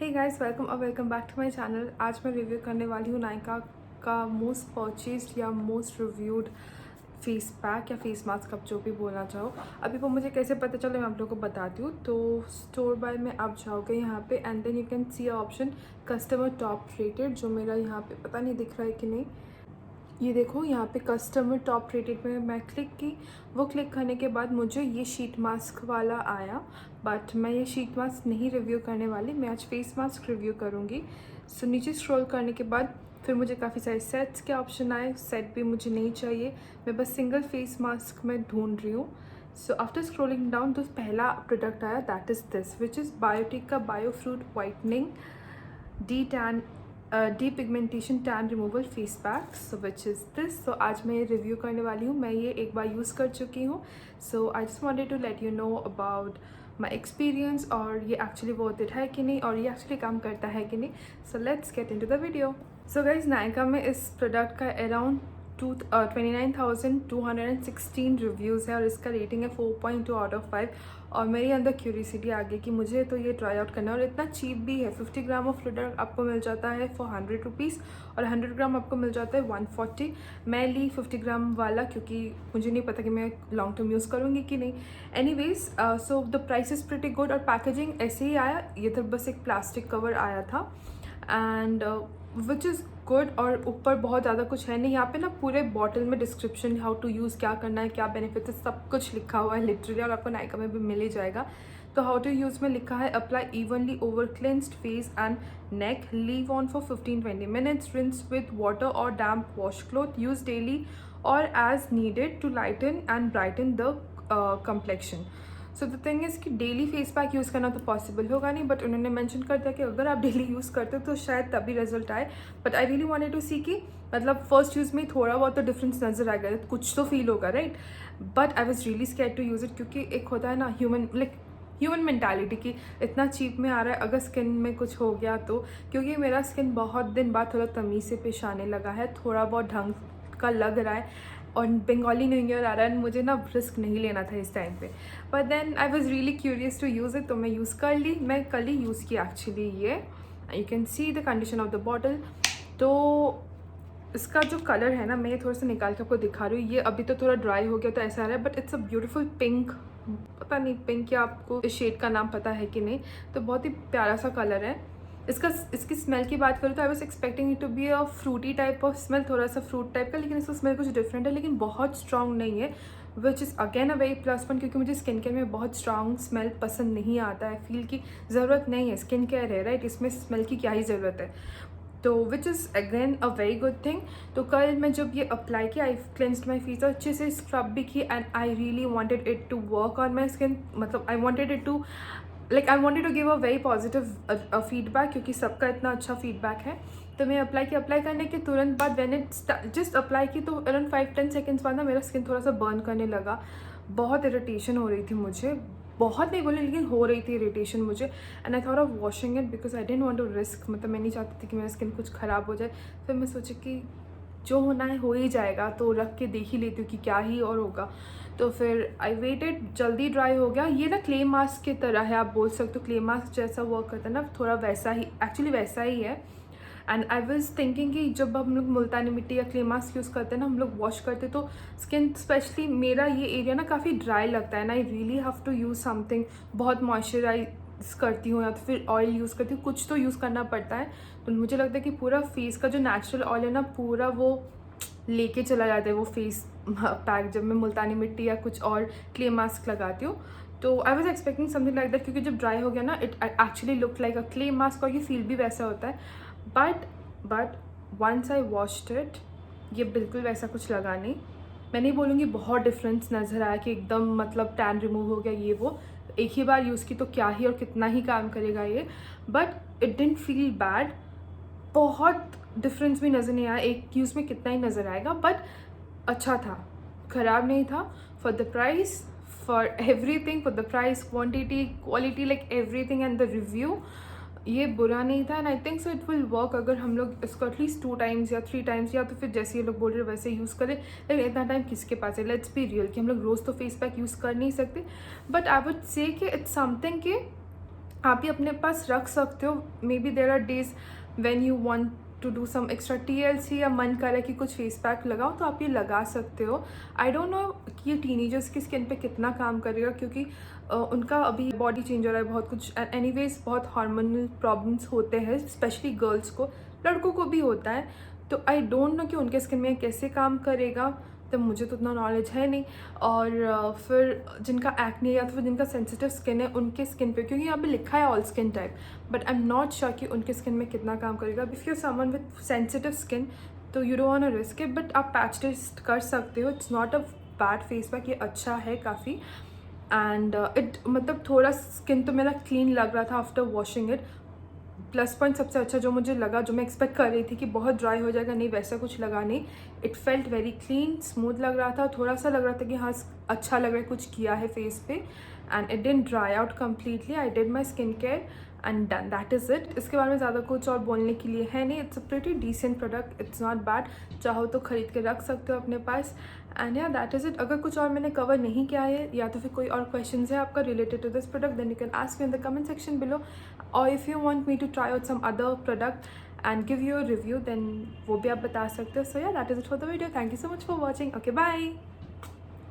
Hey guys, welcome back to my channel. आज मैं review करने वाली हूँ नायका का मोस्ट परचेज्ड या मोस्ट रिव्यूड फेस पैक या फेस मास्क, आप जो भी बोलना चाहो। अभी वो मुझे कैसे पता चले मैं आप लोगों को बताती हूँ। तो स्टोर बाय में आप जाओगे यहाँ पे and then you can see option customer top rated, जो मेरा यहाँ पे पता नहीं दिख रहा है कि नहीं। ये देखो यहाँ पे कस्टमर टॉप रेटेड में मैं क्लिक की। वो क्लिक करने के बाद मुझे ये शीट मास्क वाला आया, बट मैं ये शीट मास्क नहीं रिव्यू करने वाली, मैं आज फेस मास्क रिव्यू करूँगी। सो नीचे स्क्रॉल करने के बाद फिर मुझे काफ़ी सारे सेट्स के ऑप्शन आए। सेट भी मुझे नहीं चाहिए, मैं बस सिंगल फेस मास्क में ढूंढ रही हूँ। सो आफ्टर स्क्रॉलिंग डाउन तो पहला प्रोडक्ट आया, that is this, which is Biotique का bio fruit whitening depigmentation tan removal face pack, so which is this. So आज मैं ये रिव्यू करने वाली हूँ। मैं ये एक बार यूज़ कर चुकी हूँ। So I just wanted to let you know about my experience, और ये एक्चुअली वर्थ इट है कि नहीं, और ये एक्चुअली काम करता है कि नहीं। So let's get into the video. So guys, Nykaa में इस प्रोडक्ट का अराउंड 29,216 रिव्यूज़ है और इसका रेटिंग है 4.2 आउट ऑफ 5। और मेरे अंदर क्यूरियोसिटी आ गई कि मुझे तो ये ट्राई आउट करना है, और इतना चीप भी है। 50 ग्राम ऑफ प्रोडक्ट आपको मिल जाता है फॉर 100 रुपीज़ और 100 ग्राम आपको मिल जाता है 140। मैं ली 50 ग्राम वाला क्योंकि मुझे नहीं पता कि मैं लॉन्ग टर्म यूज़ करूँगी कि नहीं। Anyways, so the price is pretty good और पैकेजिंग ऐसे ही आया। ये तो बस एक प्लास्टिक कवर आया था एंड विच इज़ गुड, और ऊपर बहुत ज़्यादा कुछ है नहीं। यहाँ पे ना पूरे बॉटल में डिस्क्रिप्शन, हाउ टू यूज़, क्या करना है, क्या बेनिफिट है, सब कुछ लिखा हुआ है लिटरली, और आपको नायका में भी मिल ही जाएगा। तो हाउ टू यूज़ में लिखा है, apply evenly over cleansed face and neck, leave on for 15-20 minutes, rinse with water और damp wash cloth, use daily और as needed to lighten and brighten the complexion. So the thing is कि daily face pack use करना तो possible होगा नहीं, but उन्होंने mention कर दिया कि अगर आप डेली यूज़ करते हो तो शायद तभी रिजल्ट आए। But I really wanted to see कि मतलब फर्स्ट यूज़ में थोड़ा बहुत तो डिफरेंस नजर आएगा, कुछ तो फील होगा, right. But I was really scared to use it, क्योंकि एक होता है ना ह्यूमन मेंटालिटी की, इतना चीप में आ रहा है, अगर स्किन में कुछ हो गया तो। क्योंकि मेरा स्किन बहुत दिन बाद थोड़ा तमीज़ से पेश आने लगा है, थोड़ा बहुत ढंग का लग रहा है, और बंगाली न्यू ईयर आ रहा है, मुझे ना रिस्क नहीं लेना था इस टाइम पे। But then I was really curious to use it, तो मैं यूज़ कर ली। मैं कल ही यूज़ किया एक्चुअली। ये you can see the condition of the bottle. तो इसका जो कलर है ना, मैं ये थोड़ा सा निकाल के आपको दिखा रही हूँ। ये अभी तो थोड़ा ड्राई हो गया तो ऐसा आ रहा है, but it's a beautiful pink. पता नहीं पिंक या आपको इस शेड का नाम पता है कि नहीं। तो बहुत ही प्यारा सा कलर है इसकी स्मेल की बात करूँ तो I was expecting it to be a fruity type of smell, थोड़ा सा फ्रूट टाइप का, लेकिन इसका स्मेल कुछ डिफरेंट है, लेकिन बहुत स्ट्रॉन्ग नहीं है, which is again a very plus point, क्योंकि मुझे स्किन केयर में बहुत स्ट्रॉन्ग स्मेल पसंद नहीं आता है। फील की ज़रूरत नहीं है, स्किन केयर है, राइट, इसमें स्मेल की क्या ही ज़रूरत है। तो which is again a very good thing. तो कल मैं जब ये अप्लाई किया, आई क्लेंस्ड माई फेस, अच्छे से स्क्रब भी की, and I really wanted it to work on my skin. मतलब I wanted it to I wanted to give a very positive feedback, क्योंकि सबका इतना अच्छा फीडबैक है। तो मैं अप्लाई करने के तुरंत बाद व्हेन इट जस्ट अप्लाई की, तो अराउंड 5-10 सेकेंड्स बाद ना मेरा स्किन थोड़ा सा बर्न करने लगा। बहुत इरिटेशन हो रही थी मुझे, बहुत नहीं बोले लेकिन हो रही थी इरिटेशन मुझे। And I thought of washing it because I don't want to risk, मतलब मैं नहीं चाहती थी कि मेरा स्किन कुछ ख़राब हो जाए। फिर मैं सोची कि जो होना है हो ही जाएगा, तो रख के देख ही लेती हूँ कि क्या ही और होगा। तो फिर आई वेटेड, जल्दी ड्राई हो गया। ये ना क्ले मास्क की तरह है, आप बोल सकते हो क्ले मास्क जैसा वर्क करता है ना, थोड़ा वैसा ही, एक्चुअली वैसा ही है। एंड आई वॉज थिंकिंग कि जब हम लोग मुल्तानी मिट्टी या क्ले मास्क यूज़ करते हैं ना, हम लोग वॉश करते तो स्किन, स्पेशली मेरा ये एरिया ना काफ़ी ड्राई लगता है ना, I really have to use something, बहुत मॉइस्चराइज करती हूँ या तो फिर ऑयल यूज़ करती हूँ, कुछ तो यूज़ करना पड़ता है। तो मुझे लगता है कि पूरा फेस का जो नेचुरल ऑयल है ना, पूरा वो लेके चला जाता है वो फेस पैक, जब मैं मुल्तानी मिट्टी या कुछ और क्ले मास्क लगाती हूँ। तो I was expecting something like that, क्योंकि जब ड्राई हो गया ना, it actually look like a clay mask, और ये फील भी वैसा होता है। But once I washed it, ये बिल्कुल वैसा कुछ लगा नहीं। मैं नहीं बोलूँगी बहुत डिफरेंस नज़र आया कि एकदम मतलब टैन रिमूव हो गया ये वो, एक ही बार यूज़ की तो क्या ही और कितना ही काम करेगा ये, but it didn't feel bad. बहुत डिफरेंस भी नज़र नहीं आया, एक यूज़ में कितना ही नज़र आएगा, बट अच्छा था, ख़राब नहीं था। For the price, for everything, for the price, quantity, quality, like everything and the review, ये बुरा नहीं था। And I think so it will work अगर हम लोग इसको एटलीस्ट 2 टाइम्स या 3 टाइम्स, या तो फिर जैसे ये लोग बोल रहे हैं वैसे यूज़ करें। लेकिन इतना टाइम किसके पास है, लेट्स बी रियल, कि हम लोग रोज़ तो फेस पैक यूज़ कर नहीं सकते। बट आई वुड से कि इट्स समथिंग कि आप ये अपने पास रख सकते हो। Maybe there are days when you want to do some extra TLC या मन करे कि कुछ फेस पैक लगाओ तो आप ये लगा सकते हो। आई डोंट नो कि ये टीनेजर्स की स्किन पे कितना काम करेगा, क्योंकि उनका अभी बॉडी चेंज हो रहा है बहुत कुछ, एनीवेज बहुत हार्मोनल प्रॉब्लम्स होते हैं स्पेशली गर्ल्स को, लड़कों को भी होता है। तो आई डोंट नो कि उनके स्किन में कैसे काम करेगा, तो मुझे तो उतना नॉलेज है नहीं। और फिर जिनका एक्ने या फिर जिनका सेंसिटिव स्किन है उनके स्किन पे, क्योंकि यहाँ पे लिखा है all skin type, but I am not sure कि उनके स्किन में कितना काम करेगा। If you someone with sensitive skin तो you don't want to risk it, but आप पैच टेस्ट कर सकते हो। It's not a bad face pack, ये अच्छा है काफ़ी। एंड इट मतलब थोड़ा स्किन तो मेरा क्लीन लग रहा था after washing it. Plus point सबसे अच्छा जो मुझे लगा, जो मैं एक्सपेक्ट कर रही थी कि बहुत ड्राई हो जाएगा, नहीं वैसा कुछ लगा नहीं। It felt very clean, smooth लग रहा था, थोड़ा सा लग रहा था कि हाँ अच्छा लग रहा है, कुछ किया है फेस पे। And it didn't dry out completely. I did my skin care and done, that is it. इसके बारे में ज़्यादा कुछ और बोलने के लिए है नहीं। It's a pretty decent product, it's not bad. चाहो तो ख़रीद के रख सकते हो अपने पास। And yeah that is it. अगर कुछ और मैंने कवर नहीं किया है या तो फिर कोई और क्वेश्चन है आपका related to this product, then you can ask me in the comment section below. और if you want me to try out some other product and give you a review, then वो भी आप बता सकते हो। So या that is it for the video. Thank you so much for watching. Okay bye.